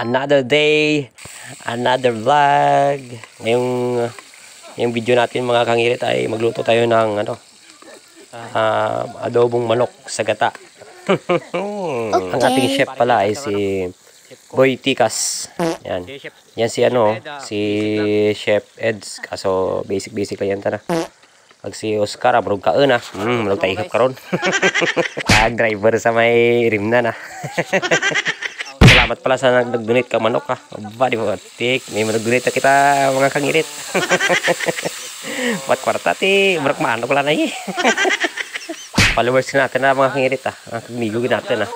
Another day, another vlog. Ngayong video natin mga kangirit ay magluto tayo ng adobong manok sa gata. Ang ating chef pala ay si Boy Tikas. Yan. Yan si si Chef Eds. Kaso basic lang yan tara. Pag si Oscar abrog ka na. Malog tayo ikap karon. Kag driver sa may rimna na. Salamat pala sa nag-donate ka manok ha. Aba, di ba? Tik, may nag-donate na kita mga kangirit. Wat kwarta ti, manok manok lang na eh. Followers natin na mga kangirit ha. Kagmigo natin ha.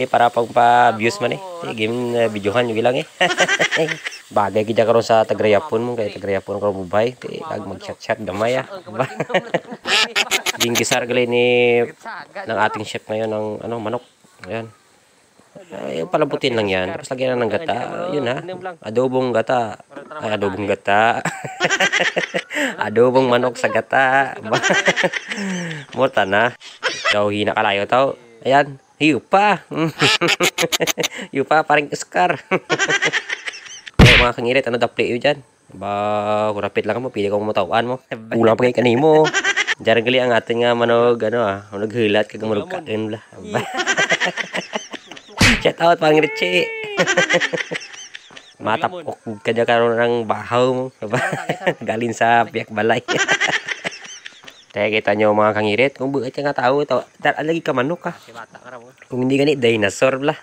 Para pang pa-views man eh. Game videohan yung ilang eh. Bagay kita karon sa tagrayapon mo. Kaya tagrayapon karon mubay. Kag mag-chat damay ha. Dingkisar gali ni ng ating chef ngayon ng manok. Ayan. Ay, palamputin lang yan. Tapos lagyan na ng gata. Yun ha. Adobong gata. Ay, adobong gata. Adobong manok sa gata. Murta na. Daw hina kalayo tao. Ayan. Hiyo pa. Hiyo pa. Paring Oscar. Ay, mga kangirit. Ano dapli yun dyan? Ba, kurapit lang mo. Pili ko matawan mo. Ulang pa kayo kanimo. Diyan gali ang ating manog. Naghilat. Kagamulog kain. Shout out Pang Richie. Matapok ka dyan karoon ng bahaw mo. Galing sa piyak balay. Kaya kita nyo mga kangirit. Kung buhat ka nga tao, lagi ka manok ka. Kung hindi ganit, dinosaur bla.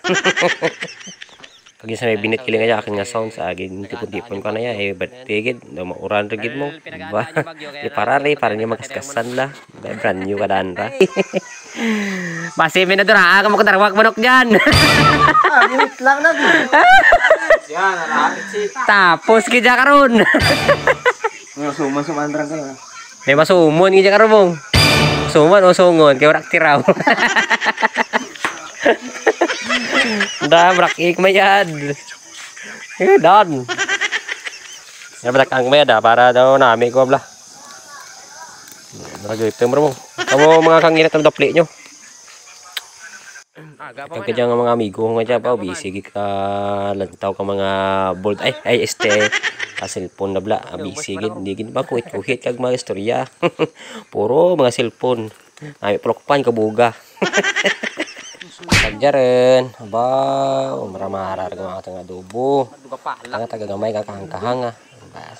Pag yung sa may binit kiling nga akin nga sound sa agin, tipon-tipon ka na yan. Eh, ba't tigid? Mauran rigid mo. Diba? Di parari, parang yung magkaskasan la. Brand new ka daan ra. Basi minadura ka mo kadarwak manok dyan. Limit lang na. Yan, nakakit si. Tapos kaya karon. Suman-suman kayo. May masumon kaya karon mong. Suman o sungon kaya warak tiraw. Dah berak ik mayad. Dan. Ya berak ang mayad para daw nami ko bla. Lagi ito mo. Kamu mga kangirit ng dapli nyo. Kagkadya nga mga amigo nga dyan pa. Busy ka lantaw ka mga bold. Ay cellphone na bla. Busy gid. Hindi gid ba kuhit kag mga istorya. Puro mga cellphone. Ay pelokpan kabuga. Pagjaran, aba, maramarar ka mga tanga adobo. Ang tagagamay kakahang-kahang ha.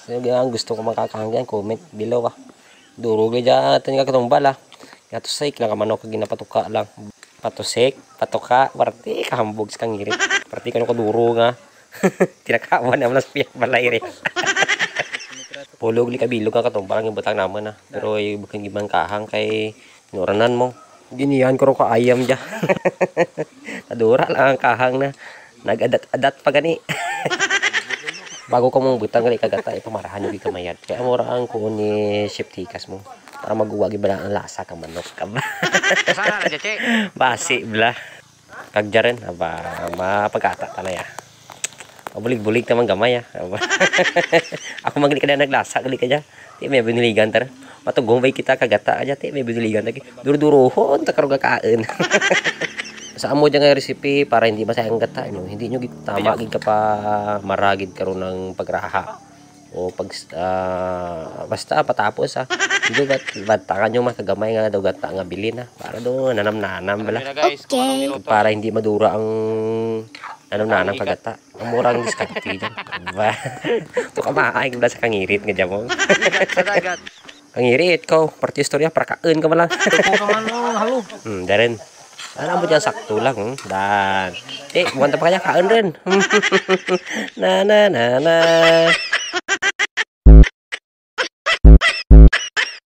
Ang gusto ko makakahang dyan, comment below ha. Durugay dyan natin katumbal ha. Yatusik lang ka manok, ginapatuka lang. Patusik, patuka, warti kahambog sa kangirit. Parti ka nung kaduro nga. Tinakawan naman sa piyak balay rin. Pulog li kabilog ka katumbal ang ibutang naman ha. Pero bukan gibang kahang kay nuranan mo. Giniyan ko rin ka ayam dyan. Nadura lang ang kahang na. Nag-adat pa gani. Bago ka mong butang gali kagata, pamarahan yung ikamayad. Kaya mura ang kuon ni Chef Tikas mo. Para maguwagi ba na ang lasa ka manok ka ba? Basi bla. Kagja rin. Mapagkata talaya. Bulig-bulig naman gamay ha. Ako magali ka na naglasa gali ka dyan. Di may biniligan tara. Matugong bay kita kagata aja ti may biniligan lagi. Duro-durohon ta karon kain. Sa amo dyan nga recipe para hindi masayang gata nyo. Hindi nyo tama gid ka pa maragid karon ng pagraha. O pag basta patapos ha. Hindi bata nyo makagamay nga daw gata nga bilin ha. Para do nanam-nanam bala. Okay. Para hindi madura ang nanam-nanam kagata. Ang murang diskarte dyan. To ka maaay bala sa kangirit nga dyan mo. Kangirit ko, party istorya para kain ka malang. Halo. Darin. Ano mo dyan sakto lang. Dan. Buwan pa kanya kain rin. Na.